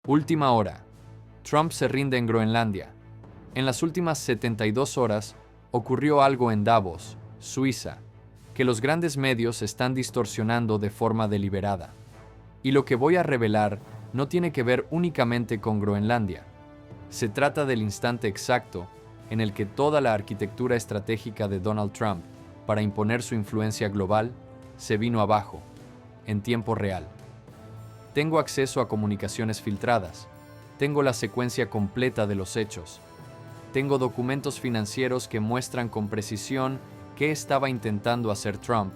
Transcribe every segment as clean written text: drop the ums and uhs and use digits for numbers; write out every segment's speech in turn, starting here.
Última hora. Trump se rinde en Groenlandia. En las últimas 72 horas ocurrió algo en Davos, Suiza, que los grandes medios están distorsionando de forma deliberada. Y lo que voy a revelar no tiene que ver únicamente con Groenlandia. Se trata del instante exacto en el que toda la arquitectura estratégica de Donald Trump para imponer su influencia global se vino abajo, en tiempo real. Tengo acceso a comunicaciones filtradas. Tengo la secuencia completa de los hechos. Tengo documentos financieros que muestran con precisión qué estaba intentando hacer Trump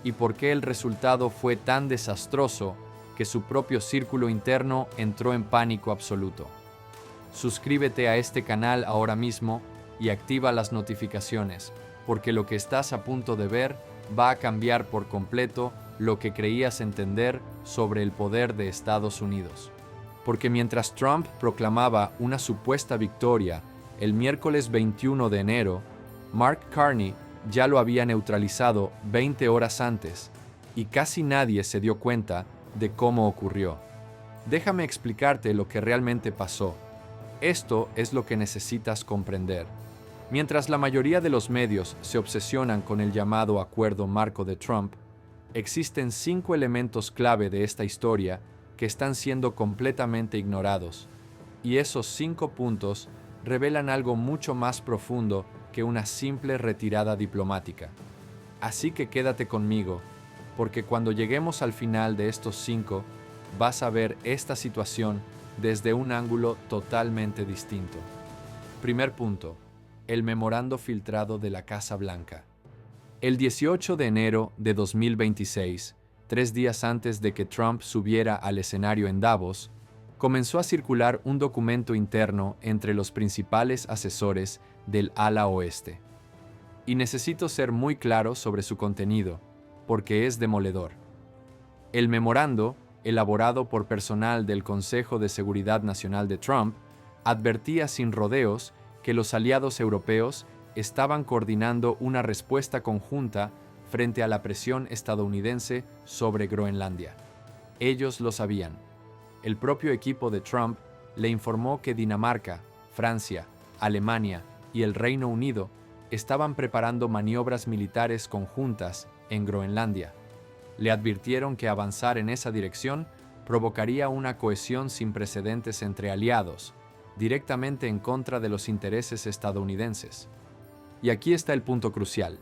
y por qué el resultado fue tan desastroso que su propio círculo interno entró en pánico absoluto. Suscríbete a este canal ahora mismo y activa las notificaciones, porque lo que estás a punto de ver va a cambiar por completo lo que creías entender sobre el poder de Estados Unidos. Porque mientras Trump proclamaba una supuesta victoria el miércoles 21 de enero, Mark Carney ya lo había neutralizado 20 horas antes, y casi nadie se dio cuenta de cómo ocurrió. Déjame explicarte lo que realmente pasó. Esto es lo que necesitas comprender. Mientras la mayoría de los medios se obsesionan con el llamado Acuerdo Marco de Trump, existen 5 elementos clave de esta historia que están siendo completamente ignorados, y esos 5 puntos revelan algo mucho más profundo que una simple retirada diplomática. Así que quédate conmigo, porque cuando lleguemos al final de estos 5, vas a ver esta situación desde un ángulo totalmente distinto. Primer punto: el memorando filtrado de la Casa Blanca. El 18 de enero de 2026, 3 días antes de que Trump subiera al escenario en Davos, comenzó a circular un documento interno entre los principales asesores del ala oeste. Y necesito ser muy claro sobre su contenido, porque es demoledor. El memorando, elaborado por personal del Consejo de Seguridad Nacional de Trump, advertía sin rodeos que los aliados europeos estaban coordinando una respuesta conjunta frente a la presión estadounidense sobre Groenlandia. Ellos lo sabían. El propio equipo de Trump le informó que Dinamarca, Francia, Alemania y el Reino Unido estaban preparando maniobras militares conjuntas en Groenlandia. Le advirtieron que avanzar en esa dirección provocaría una cohesión sin precedentes entre aliados, directamente en contra de los intereses estadounidenses. Y aquí está el punto crucial.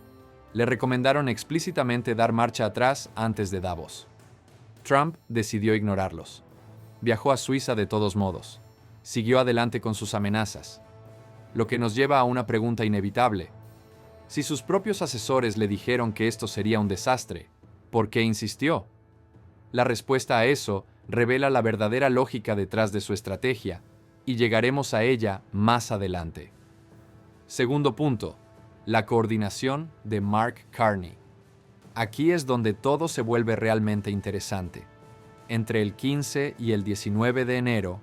Le recomendaron explícitamente dar marcha atrás antes de Davos. Trump decidió ignorarlos. Viajó a Suiza de todos modos. Siguió adelante con sus amenazas. Lo que nos lleva a una pregunta inevitable. Si sus propios asesores le dijeron que esto sería un desastre, ¿por qué insistió? La respuesta a eso revela la verdadera lógica detrás de su estrategia, y llegaremos a ella más adelante. Segundo punto: la coordinación de Mark Carney. Aquí es donde todo se vuelve realmente interesante. Entre el 15 y el 19 de enero,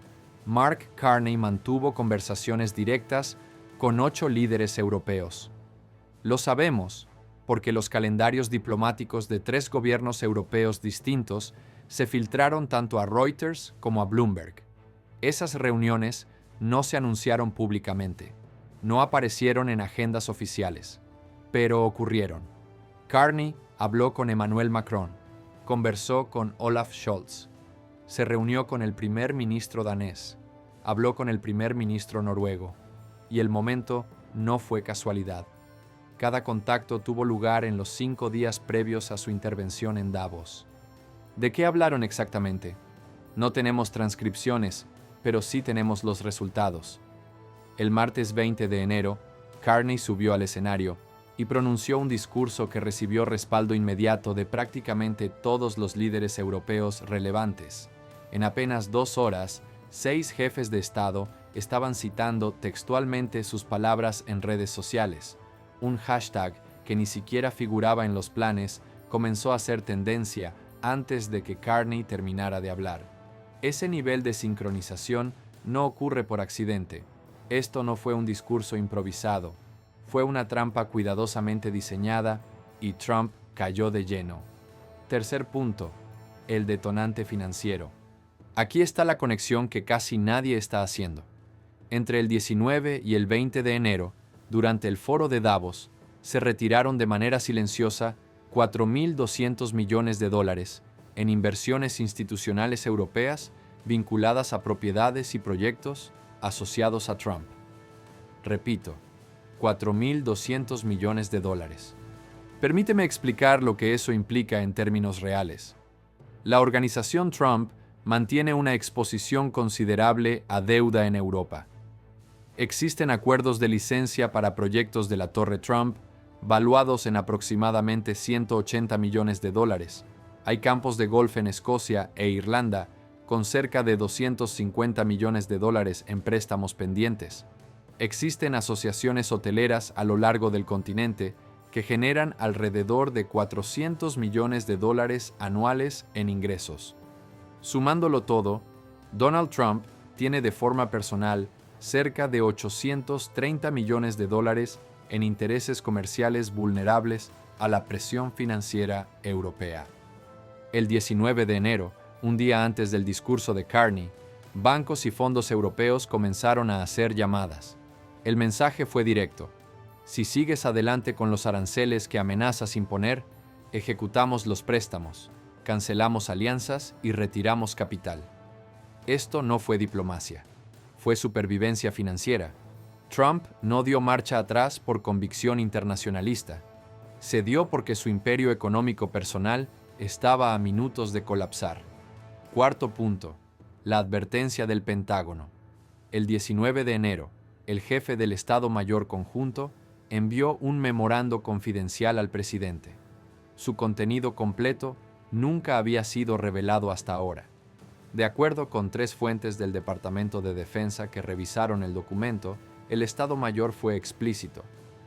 Mark Carney mantuvo conversaciones directas con 8 líderes europeos. Lo sabemos porque los calendarios diplomáticos de 3 gobiernos europeos distintos se filtraron tanto a Reuters como a Bloomberg. Esas reuniones no se anunciaron públicamente, no aparecieron en agendas oficiales, pero ocurrieron. Carney habló con Emmanuel Macron, conversó con Olaf Scholz, se reunió con el primer ministro danés, habló con el primer ministro noruego, y el momento no fue casualidad. Cada contacto tuvo lugar en los 5 días previos a su intervención en Davos. ¿De qué hablaron exactamente? No tenemos transcripciones, pero sí tenemos los resultados. El martes 20 de enero, Carney subió al escenario y pronunció un discurso que recibió respaldo inmediato de prácticamente todos los líderes europeos relevantes. En apenas 2 horas, 6 jefes de Estado estaban citando textualmente sus palabras en redes sociales. Un hashtag que ni siquiera figuraba en los planes comenzó a ser tendencia antes de que Carney terminara de hablar. Ese nivel de sincronización no ocurre por accidente. Esto no fue un discurso improvisado. Fue una trampa cuidadosamente diseñada y Trump cayó de lleno. Tercer punto: el detonante financiero. Aquí está la conexión que casi nadie está haciendo. Entre el 19 y el 20 de enero, durante el foro de Davos, se retiraron de manera silenciosa 4.200 millones de dólares en inversiones institucionales europeas vinculadas a propiedades y proyectos asociados a Trump. Repito, 4.200 millones de dólares. Permíteme explicar lo que eso implica en términos reales. La organización Trump mantiene una exposición considerable a deuda en Europa. Existen acuerdos de licencia para proyectos de la Torre Trump, valuados en aproximadamente 180 millones de dólares. Hay campos de golf en Escocia e Irlanda, con cerca de 250 millones de dólares en préstamos pendientes. Existen asociaciones hoteleras a lo largo del continente que generan alrededor de 400 millones de dólares anuales en ingresos. Sumándolo todo, Donald Trump tiene de forma personal cerca de 830 millones de dólares en intereses comerciales vulnerables a la presión financiera europea. El 19 de enero, un día antes del discurso de Carney, bancos y fondos europeos comenzaron a hacer llamadas. El mensaje fue directo: si sigues adelante con los aranceles que amenazas imponer, ejecutamos los préstamos, cancelamos alianzas y retiramos capital. Esto no fue diplomacia, fue supervivencia financiera. Trump no dio marcha atrás por convicción internacionalista. Se dio porque su imperio económico personal estaba a minutos de colapsar. Cuarto punto, la advertencia del Pentágono. El 19 de enero, el jefe del Estado Mayor Conjunto envió un memorando confidencial al presidente. Su contenido completo nunca había sido revelado hasta ahora. De acuerdo con 3 fuentes del Departamento de Defensa que revisaron el documento, el Estado Mayor fue explícito: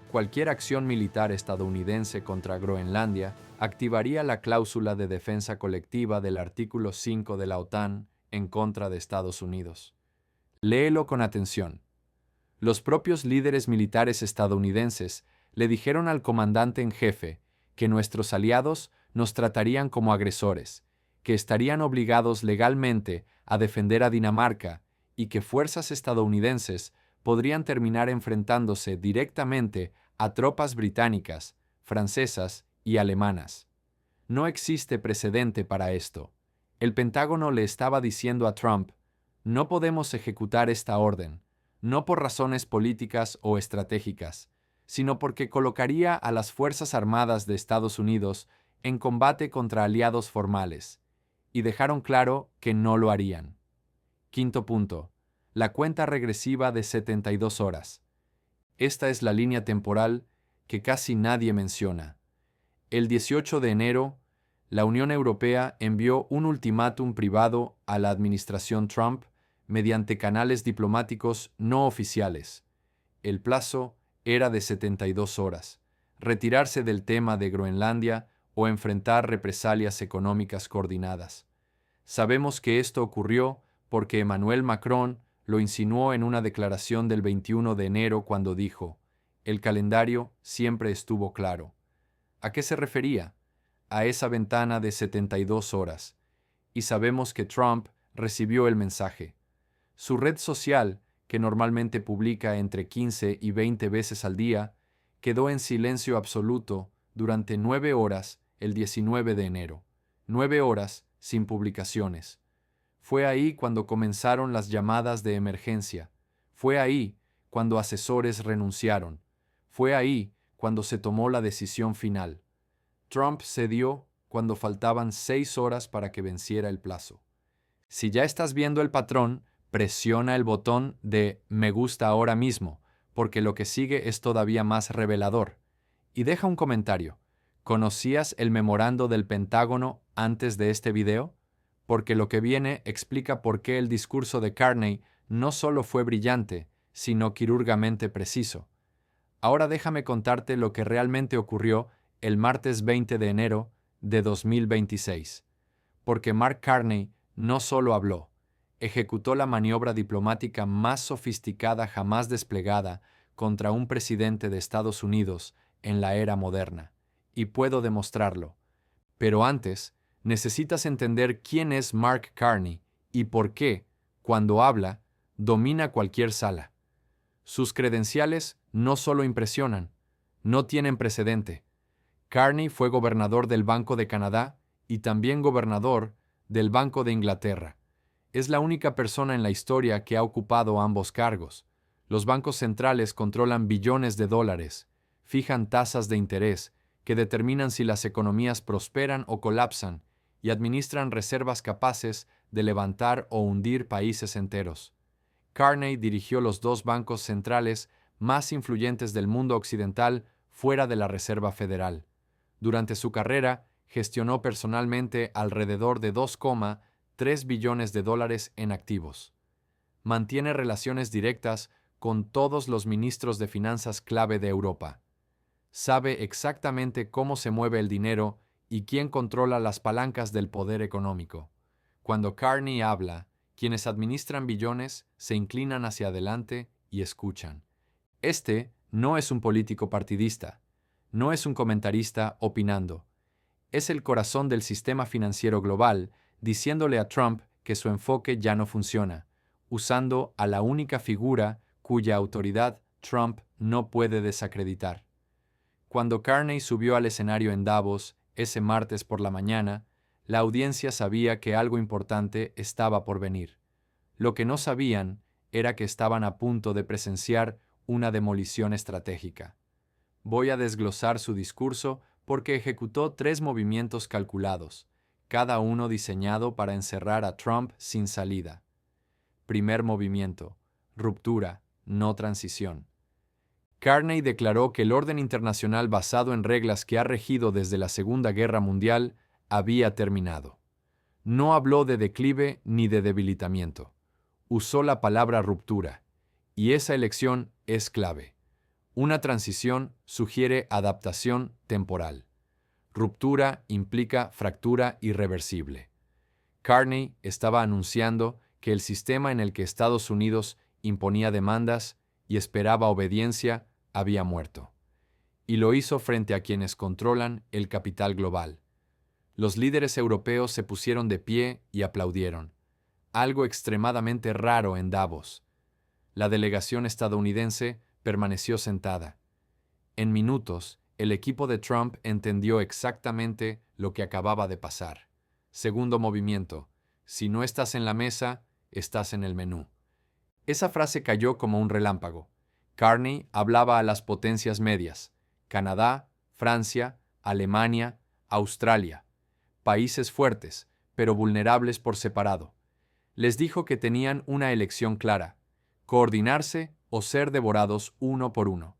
cualquier acción militar estadounidense contra Groenlandia activaría la cláusula de defensa colectiva del artículo 5 de la OTAN en contra de Estados Unidos. Léelo con atención. Los propios líderes militares estadounidenses le dijeron al comandante en jefe que nuestros aliados nos tratarían como agresores, que estarían obligados legalmente a defender a Dinamarca y que fuerzas estadounidenses podrían terminar enfrentándose directamente a tropas británicas, francesas y alemanas. No existe precedente para esto. El Pentágono le estaba diciendo a Trump: no podemos ejecutar esta orden, no por razones políticas o estratégicas, sino porque colocaría a las Fuerzas Armadas de Estados Unidos en combate contra aliados formales, y dejaron claro que no lo harían. Quinto punto, la cuenta regresiva de 72 horas. Esta es la línea temporal que casi nadie menciona. El 18 de enero, la Unión Europea envió un ultimátum privado a la administración Trump mediante canales diplomáticos no oficiales. El plazo era de 72 horas, retirarse del tema de Groenlandia o enfrentar represalias económicas coordinadas. Sabemos que esto ocurrió porque Emmanuel Macron lo insinuó en una declaración del 21 de enero cuando dijo: el calendario siempre estuvo claro. ¿A qué se refería? A esa ventana de 72 horas. Y sabemos que Trump recibió el mensaje. Su red social, que normalmente publica entre 15 y 20 veces al día, quedó en silencio absoluto durante 9 horas el 19 de enero. 9 horas sin publicaciones. Fue ahí cuando comenzaron las llamadas de emergencia. Fue ahí cuando asesores renunciaron. Fue ahí cuando se tomó la decisión final. Trump cedió cuando faltaban 6 horas para que venciera el plazo. Si ya estás viendo el patrón, presiona el botón de me gusta ahora mismo, porque lo que sigue es todavía más revelador. Y deja un comentario. ¿Conocías el memorando del Pentágono antes de este video? Porque lo que viene explica por qué el discurso de Carney no solo fue brillante, sino quirúrgicamente preciso. Ahora déjame contarte lo que realmente ocurrió el martes 20 de enero de 2026. Porque Mark Carney no solo habló, ejecutó la maniobra diplomática más sofisticada jamás desplegada contra un presidente de Estados Unidos en la era moderna. Y puedo demostrarlo. Pero antes, necesitas entender quién es Mark Carney y por qué, cuando habla, domina cualquier sala. Sus credenciales no solo impresionan, no tienen precedente. Carney fue gobernador del Banco de Canadá y también gobernador del Banco de Inglaterra. Es la única persona en la historia que ha ocupado ambos cargos. Los bancos centrales controlan billones de dólares, fijan tasas de interés que determinan si las economías prosperan o colapsan y administran reservas capaces de levantar o hundir países enteros. Carney dirigió los dos bancos centrales más influyentes del mundo occidental fuera de la Reserva Federal. Durante su carrera, gestionó personalmente alrededor de 2,3 billones de dólares en activos. Mantiene relaciones directas con todos los ministros de finanzas clave de Europa. Sabe exactamente cómo se mueve el dinero y quién controla las palancas del poder económico. Cuando Carney habla, quienes administran billones se inclinan hacia adelante y escuchan. Este no es un político partidista, no es un comentarista opinando. Es el corazón del sistema financiero global, diciéndole a Trump que su enfoque ya no funciona, usando a la única figura cuya autoridad Trump no puede desacreditar. Cuando Carney subió al escenario en Davos ese martes por la mañana, la audiencia sabía que algo importante estaba por venir. Lo que no sabían era que estaban a punto de presenciar una demolición estratégica. Voy a desglosar su discurso porque ejecutó 3 movimientos calculados, cada uno diseñado para encerrar a Trump sin salida. Primer movimiento: ruptura, no transición. Carney declaró que el orden internacional basado en reglas que ha regido desde la Segunda Guerra Mundial había terminado. No habló de declive ni de debilitamiento. Usó la palabra ruptura, y esa elección es clave. Una transición sugiere adaptación temporal. Ruptura implica fractura irreversible. Carney estaba anunciando que el sistema en el que Estados Unidos imponía demandas y esperaba obediencia había muerto. Y lo hizo frente a quienes controlan el capital global. Los líderes europeos se pusieron de pie y aplaudieron, algo extremadamente raro en Davos. La delegación estadounidense permaneció sentada. En minutos, el equipo de Trump entendió exactamente lo que acababa de pasar. Segundo movimiento: si no estás en la mesa, estás en el menú. Esa frase cayó como un relámpago. Carney hablaba a las potencias medias: Canadá, Francia, Alemania, Australia. Países fuertes, pero vulnerables por separado. Les dijo que tenían una elección clara: coordinarse o ser devorados uno por uno.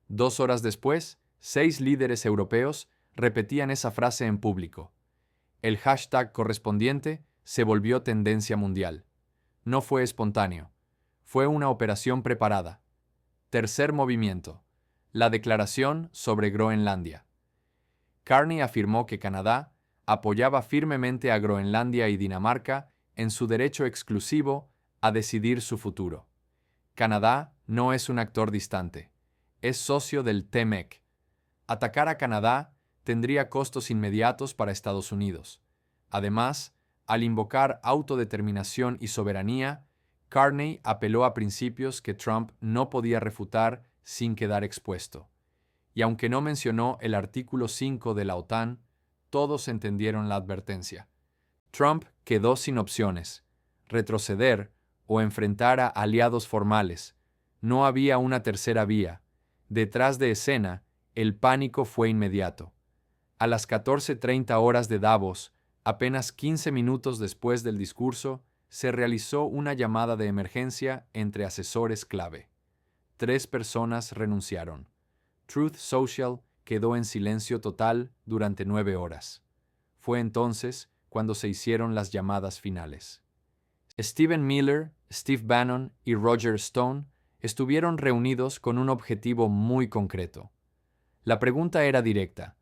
2 horas después, 6 líderes europeos repetían esa frase en público. El hashtag correspondiente se volvió tendencia mundial. No fue espontáneo. Fue una operación preparada. Tercer movimiento: la declaración sobre Groenlandia. Carney afirmó que Canadá apoyaba firmemente a Groenlandia y Dinamarca en su derecho exclusivo a decidir su futuro. Canadá no es un actor distante, es socio del TMEC. Atacar a Canadá tendría costos inmediatos para Estados Unidos. Además, al invocar autodeterminación y soberanía, Carney apeló a principios que Trump no podía refutar sin quedar expuesto. Y aunque no mencionó el artículo 5 de la OTAN, todos entendieron la advertencia. Trump quedó sin opciones: retroceder o enfrentar a aliados formales. No había una tercera vía. Detrás de escena, el pánico fue inmediato. A las 14:30 horas de Davos, apenas 15 minutos después del discurso, se realizó una llamada de emergencia entre asesores clave. 3 personas renunciaron. Truth Social quedó en silencio total durante 9 horas. Fue entonces cuando se hicieron las llamadas finales. Stephen Miller, Steve Bannon y Roger Stone estuvieron reunidos con un objetivo muy concreto. La pregunta era directa: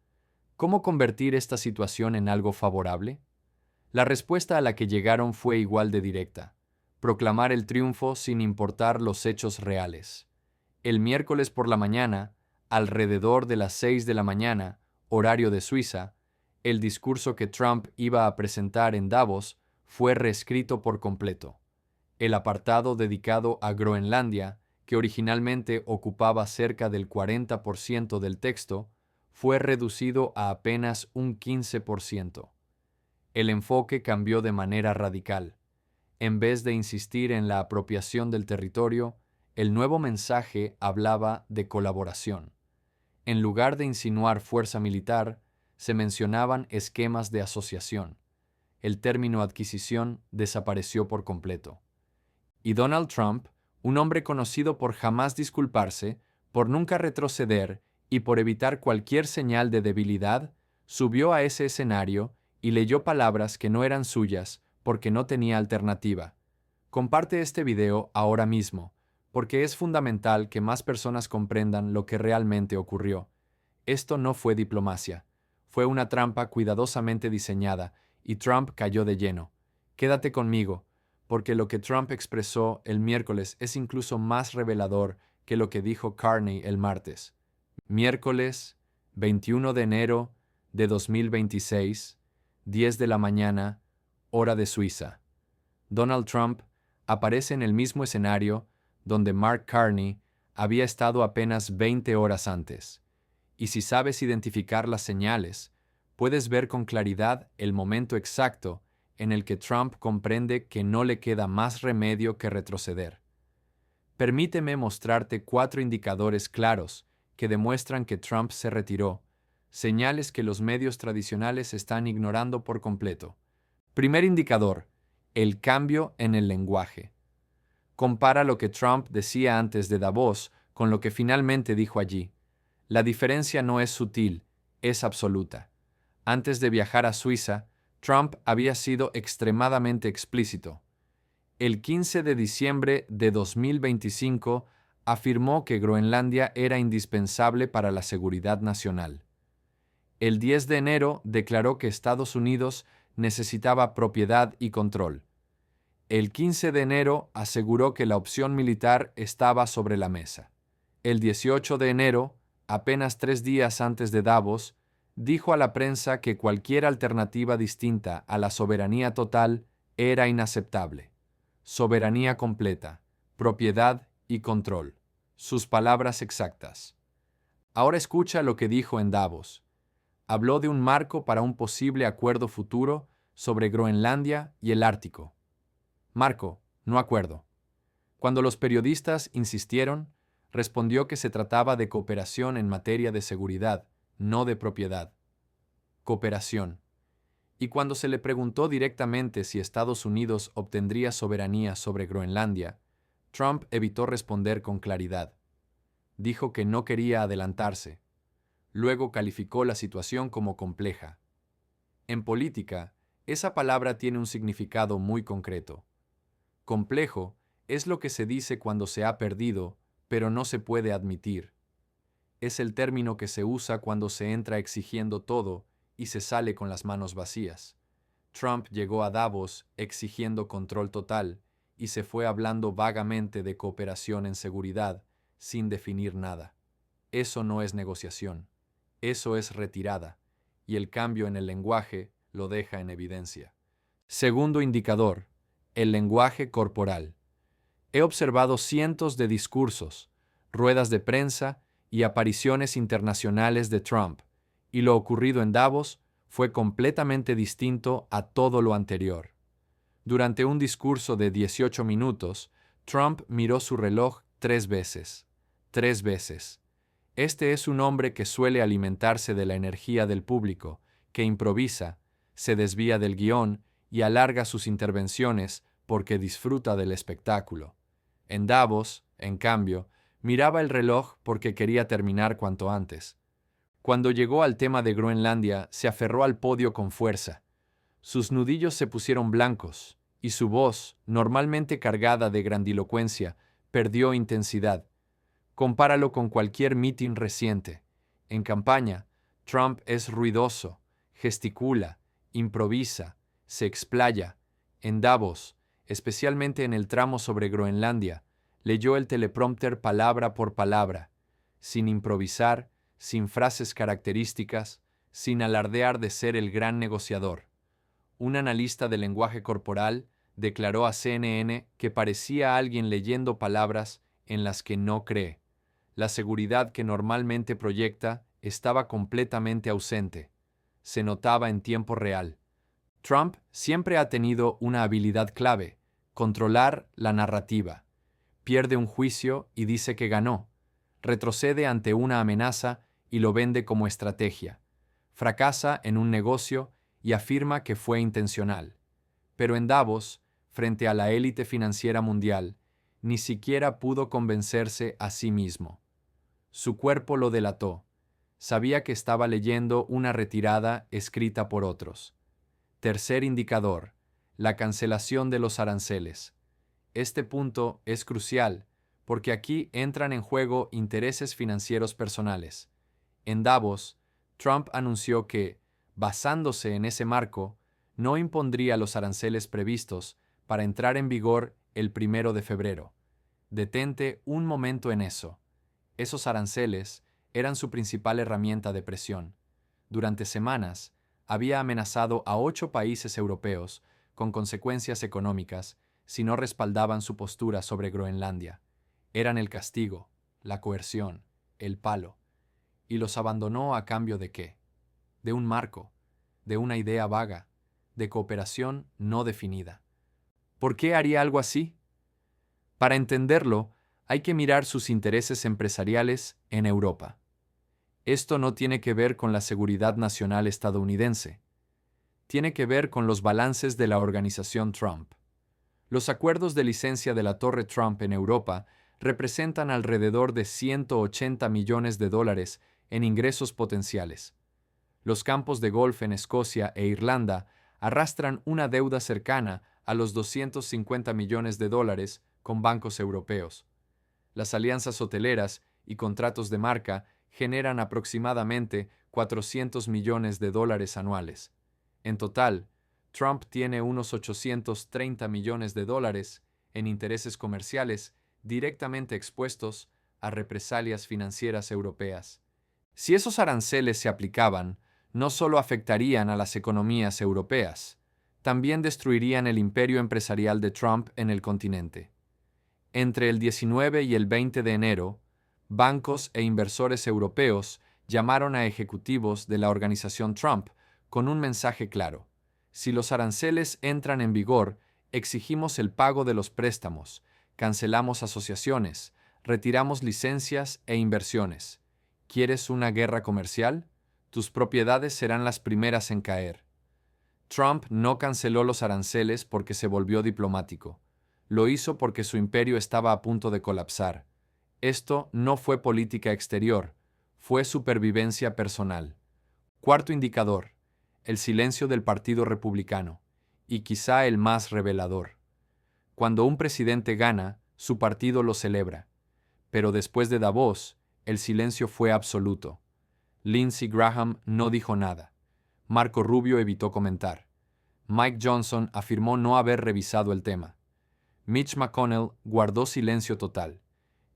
¿cómo convertir esta situación en algo favorable? La respuesta a la que llegaron fue igual de directa: proclamar el triunfo sin importar los hechos reales. El miércoles por la mañana, alrededor de las 6 de la mañana, horario de Suiza, el discurso que Trump iba a presentar en Davos fue reescrito por completo. El apartado dedicado a Groenlandia, que originalmente ocupaba cerca del 40% del texto, fue reducido a apenas un 15%. El enfoque cambió de manera radical. En vez de insistir en la apropiación del territorio, el nuevo mensaje hablaba de colaboración. En lugar de insinuar fuerza militar, se mencionaban esquemas de asociación. El término adquisición desapareció por completo. Y Donald Trump, un hombre conocido por jamás disculparse, por nunca retroceder y por evitar cualquier señal de debilidad, subió a ese escenario y leyó palabras que no eran suyas porque no tenía alternativa. Comparte este video ahora mismo, porque es fundamental que más personas comprendan lo que realmente ocurrió. Esto no fue diplomacia. Fue una trampa cuidadosamente diseñada, y Trump cayó de lleno. Quédate conmigo, porque lo que Trump expresó el miércoles es incluso más revelador que lo que dijo Carney el martes. Miércoles 21 de enero de 2026, 10 de la mañana, hora de Suiza. Donald Trump aparece en el mismo escenario donde Mark Carney había estado apenas 20 horas antes. Y si sabes identificar las señales, puedes ver con claridad el momento exacto en el que Trump comprende que no le queda más remedio que retroceder. Permíteme mostrarte 4 indicadores claros que demuestran que Trump se retiró, señales que los medios tradicionales están ignorando por completo. Primer indicador: el cambio en el lenguaje. Compara lo que Trump decía antes de Davos con lo que finalmente dijo allí. La diferencia no es sutil, es absoluta. Antes de viajar a Suiza, Trump había sido extremadamente explícito. El 15 de diciembre de 2025 afirmó que Groenlandia era indispensable para la seguridad nacional. El 10 de enero declaró que Estados Unidos necesitaba propiedad y control. El 15 de enero aseguró que la opción militar estaba sobre la mesa. El 18 de enero, apenas 3 días antes de Davos, dijo a la prensa que cualquier alternativa distinta a la soberanía total era inaceptable. Soberanía completa, propiedad y control. Sus palabras exactas. Ahora escucha lo que dijo en Davos. Habló de un marco para un posible acuerdo futuro sobre Groenlandia y el Ártico. Marco, no acuerdo. Cuando los periodistas insistieron, respondió que se trataba de cooperación en materia de seguridad, no de propiedad. Cooperación. Y cuando se le preguntó directamente si Estados Unidos obtendría soberanía sobre Groenlandia, Trump evitó responder con claridad. Dijo que no quería adelantarse. Luego calificó la situación como compleja. En política, esa palabra tiene un significado muy concreto. Complejo es lo que se dice cuando se ha perdido, pero no se puede admitir. Es el término que se usa cuando se entra exigiendo todo y se sale con las manos vacías. Trump llegó a Davos exigiendo control total y se fue hablando vagamente de cooperación en seguridad, sin definir nada. Eso no es negociación, eso es retirada, y el cambio en el lenguaje lo deja en evidencia. Segundo indicador: el lenguaje corporal. He observado cientos de discursos, ruedas de prensa y apariciones internacionales de Trump, y lo ocurrido en Davos fue completamente distinto a todo lo anterior. Durante un discurso de 18 minutos, Trump miró su reloj 3 veces. 3 veces. Este es un hombre que suele alimentarse de la energía del público, que improvisa, se desvía del guión y alarga sus intervenciones porque disfruta del espectáculo. En Davos, en cambio, miraba el reloj porque quería terminar cuanto antes. Cuando llegó al tema de Groenlandia, se aferró al podio con fuerza. Sus nudillos se pusieron blancos, y su voz, normalmente cargada de grandilocuencia, perdió intensidad. Compáralo con cualquier mitin reciente. En campaña, Trump es ruidoso, gesticula, improvisa, se explaya. En Davos, especialmente en el tramo sobre Groenlandia, leyó el teleprompter palabra por palabra, sin improvisar, sin frases características, sin alardear de ser el gran negociador. un analista de lenguaje corporal, declaró a CNN que parecía alguien leyendo palabras en las que no cree. La seguridad que normalmente proyecta estaba completamente ausente. Se notaba en tiempo real. Trump siempre ha tenido una habilidad clave: controlar la narrativa. Pierde un juicio y dice que ganó. Retrocede ante una amenaza y lo vende como estrategia. Fracasa en un negocio y afirma que fue intencional. Pero en Davos, frente a la élite financiera mundial, ni siquiera pudo convencerse a sí mismo. Su cuerpo lo delató. Sabía que estaba leyendo una retirada escrita por otros. Tercer indicador: la cancelación de los aranceles. Este punto es crucial, porque aquí entran en juego intereses financieros personales. En Davos, Trump anunció que, basándose en ese marco, no impondría los aranceles previstos para entrar en vigor el 1 de febrero. Detente un momento en eso. Esos aranceles eran su principal herramienta de presión. Durante semanas, había amenazado a 8 países europeos con consecuencias económicas si no respaldaban su postura sobre Groenlandia. Eran el castigo, la coerción, el palo. ¿Y los abandonó a cambio de qué? De un marco, de una idea vaga, de cooperación no definida. ¿Por qué haría algo así? Para entenderlo, hay que mirar sus intereses empresariales en Europa. Esto no tiene que ver con la seguridad nacional estadounidense. Tiene que ver con los balances de la organización Trump. Los acuerdos de licencia de la Torre Trump en Europa representan alrededor de $180 millones en ingresos potenciales. Los campos de golf en Escocia e Irlanda arrastran una deuda cercana a los $250 millones con bancos europeos. Las alianzas hoteleras y contratos de marca generan aproximadamente $400 millones anuales. En total, Trump tiene unos $830 millones en intereses comerciales directamente expuestos a represalias financieras europeas. Si esos aranceles se aplicaban, no solo afectarían a las economías europeas, también destruirían el imperio empresarial de Trump en el continente. Entre el 19 y el 20 de enero, bancos e inversores europeos llamaron a ejecutivos de la organización Trump con un mensaje claro: si los aranceles entran en vigor, exigimos el pago de los préstamos, cancelamos asociaciones, retiramos licencias e inversiones. ¿Quieres una guerra comercial? Tus propiedades serán las primeras en caer. Trump no canceló los aranceles porque se volvió diplomático. Lo hizo porque su imperio estaba a punto de colapsar. Esto no fue política exterior, fue supervivencia personal. Cuarto indicador: el silencio del Partido Republicano, y quizá el más revelador. Cuando un presidente gana, su partido lo celebra. Pero después de Davos, el silencio fue absoluto. Lindsey Graham no dijo nada. Marco Rubio evitó comentar. Mike Johnson afirmó no haber revisado el tema. Mitch McConnell guardó silencio total.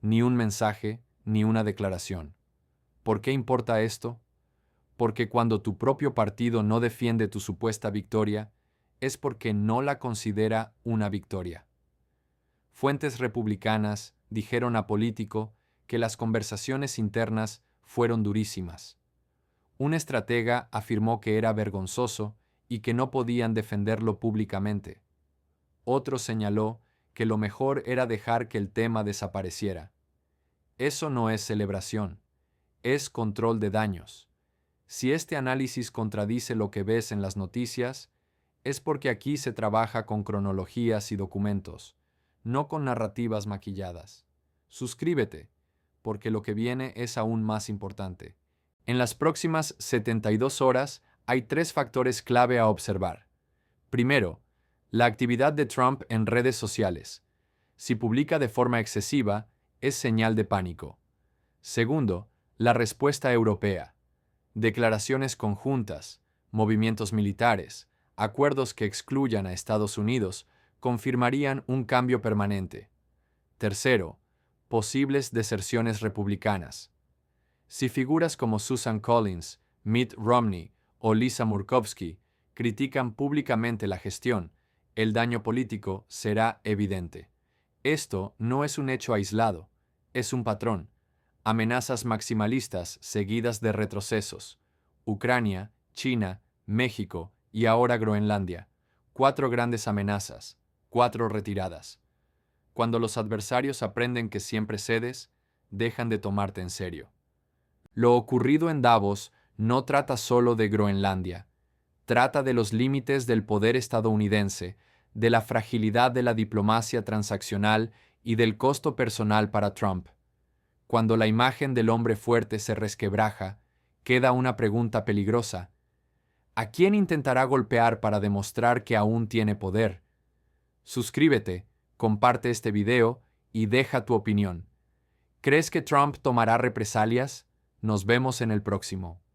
Ni un mensaje, ni una declaración. ¿Por qué importa esto? Porque cuando tu propio partido no defiende tu supuesta victoria, es porque no la considera una victoria. Fuentes republicanas dijeron a Político que las conversaciones internas fueron durísimas. Un estratega afirmó que era vergonzoso y que no podían defenderlo públicamente. Otro señaló que lo mejor era dejar que el tema desapareciera. Eso no es celebración, es control de daños. Si este análisis contradice lo que ves en las noticias, es porque aquí se trabaja con cronologías y documentos, no con narrativas maquilladas. Suscríbete, porque lo que viene es aún más importante. En las próximas 72 horas hay 3 factores clave a observar. Primero, la actividad de Trump en redes sociales. Si publica de forma excesiva, es señal de pánico. Segundo, la respuesta europea. Declaraciones conjuntas, movimientos militares, acuerdos que excluyan a Estados Unidos confirmarían un cambio permanente. Tercero, posibles deserciones republicanas. Si figuras como Susan Collins, Mitt Romney o Lisa Murkowski critican públicamente la gestión, el daño político será evidente. Esto no es un hecho aislado, es un patrón. Amenazas maximalistas seguidas de retrocesos. Ucrania, China, México y ahora Groenlandia. 4 grandes amenazas, 4 retiradas. Cuando los adversarios aprenden que siempre cedes, dejan de tomarte en serio. Lo ocurrido en Davos no trata solo de Groenlandia. Trata de los límites del poder estadounidense, de la fragilidad de la diplomacia transaccional y del costo personal para Trump. Cuando la imagen del hombre fuerte se resquebraja, queda una pregunta peligrosa. ¿A quién intentará golpear para demostrar que aún tiene poder? Suscríbete, comparte este video y deja tu opinión. ¿Crees que Trump tomará represalias? Nos vemos en el próximo.